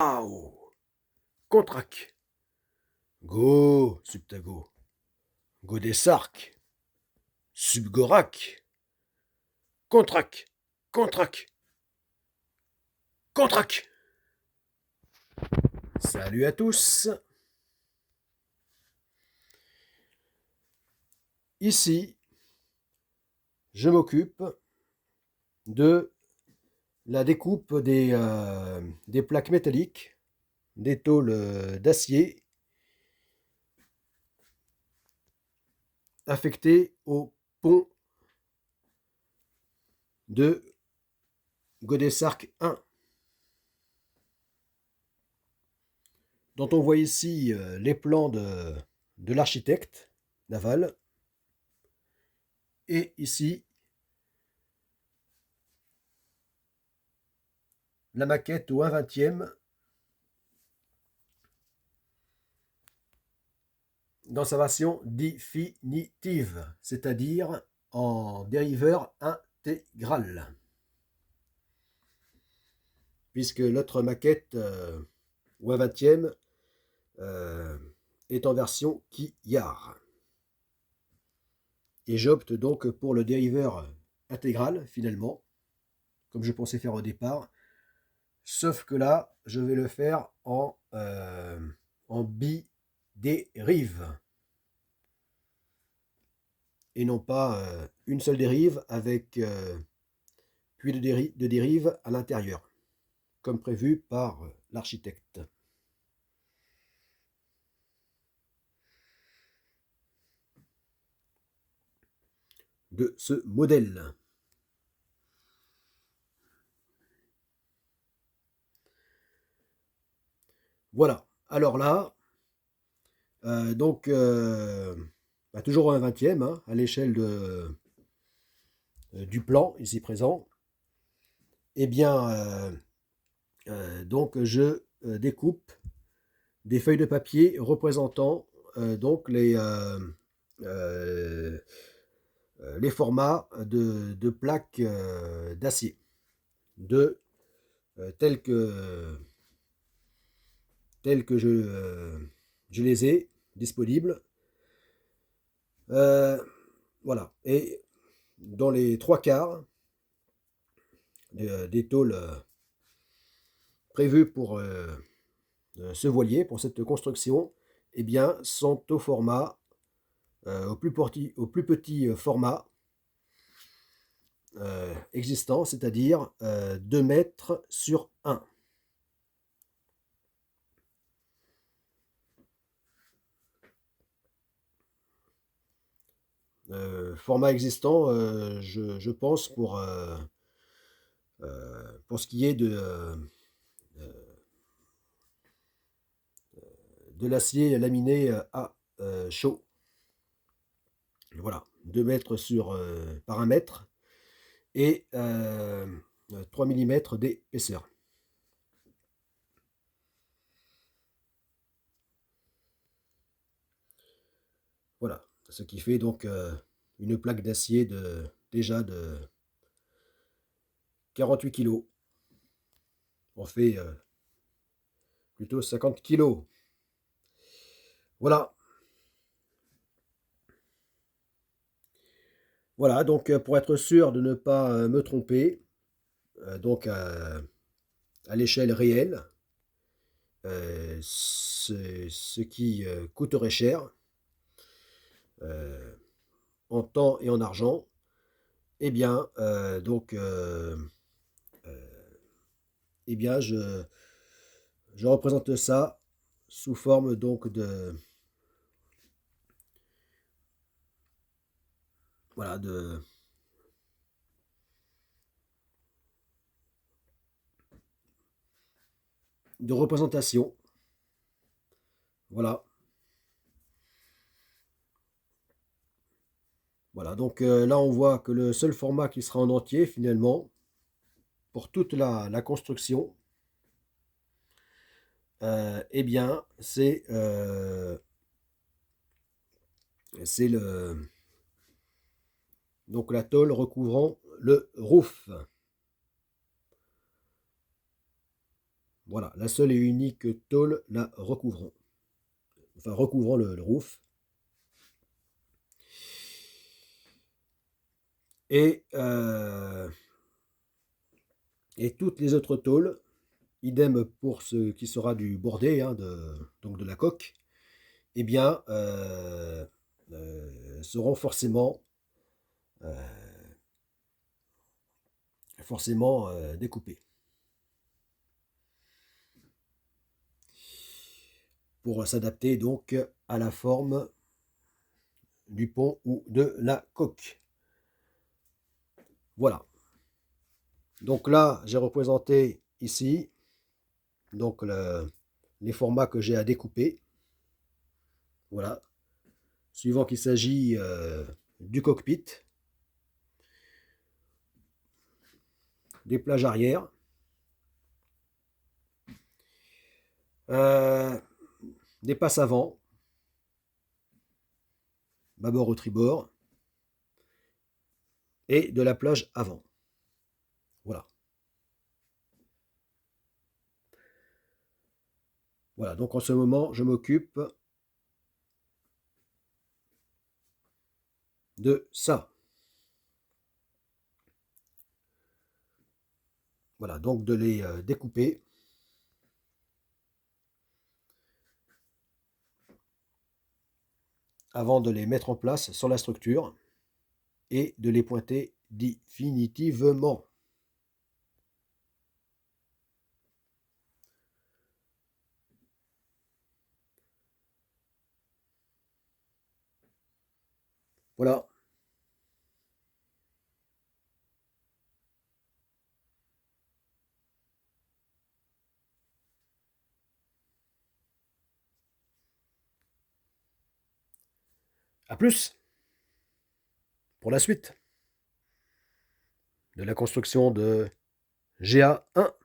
Waouh! Contrac. Go, Subtago. Godesark. Subgorak. Contrac. Contrac. Contrac. Salut à tous. Ici, je m'occupe de la découpe des plaques métalliques, des tôles d'acier affectées au pont de Godesark 1, dont on voit ici les plans de l'architecte naval, et ici la maquette au 1/20 dans sa version définitive, c'est-à-dire en dériveur intégral, puisque l'autre maquette au 1/20 est en version quillard. Et j'opte donc pour le dériveur intégral finalement, comme je pensais faire au départ, sauf que là, je vais le faire en bidérive, et non pas une seule dérive avec puis de dérive à l'intérieur, comme prévu par l'architecte de ce modèle. Voilà, alors là, donc toujours au 1/20, hein, à l'échelle du plan ici présent, eh bien, donc je découpe des feuilles de papier représentant donc euh, les formats de plaques d'acier, de tels que je les ai disponibles. Voilà. Et dans les 3/4 des tôles prévues pour ce voilier, pour cette construction, eh bien, sont au format, au plus petit format existant, c'est-à-dire 2 mètres sur 1. Format existant, je pense, pour ce qui est de l'acier laminé à chaud. Voilà, 2 mètres par 1 mètre et 3 mm d'épaisseur. Voilà, ce qui fait donc une plaque d'acier déjà de 48 kg. On fait plutôt 50 kg. Voilà. Voilà, donc pour être sûr de ne pas me tromper, donc à l'échelle réelle, ce qui coûterait cher en temps et en argent, eh bien, eh bien je représente ça sous forme donc voilà, de représentation. Voilà. Voilà, donc là on voit que le seul format qui sera en entier finalement pour toute la construction, eh bien c'est donc la tôle recouvrant le roof. Voilà, la seule et unique tôle la recouvrant. Enfin, recouvrant le roof. Et, et toutes les autres tôles, idem pour ce qui sera du bordé, hein, donc de la coque, eh bien, seront forcément découpées pour s'adapter donc à la forme du pont ou de la coque. Voilà. Donc là, j'ai représenté ici donc les formats que j'ai à découper. Voilà. Suivant qu'il s'agit du cockpit, des plages arrière, euh, des passes avant, bâbord ou tribord, et de la plage avant. Voilà. Voilà, donc en ce moment, je m'occupe de ça. Voilà, donc de les découper avant de les mettre en place sur la structure et de les pointer définitivement. Voilà. À plus pour la suite de la construction de GA1.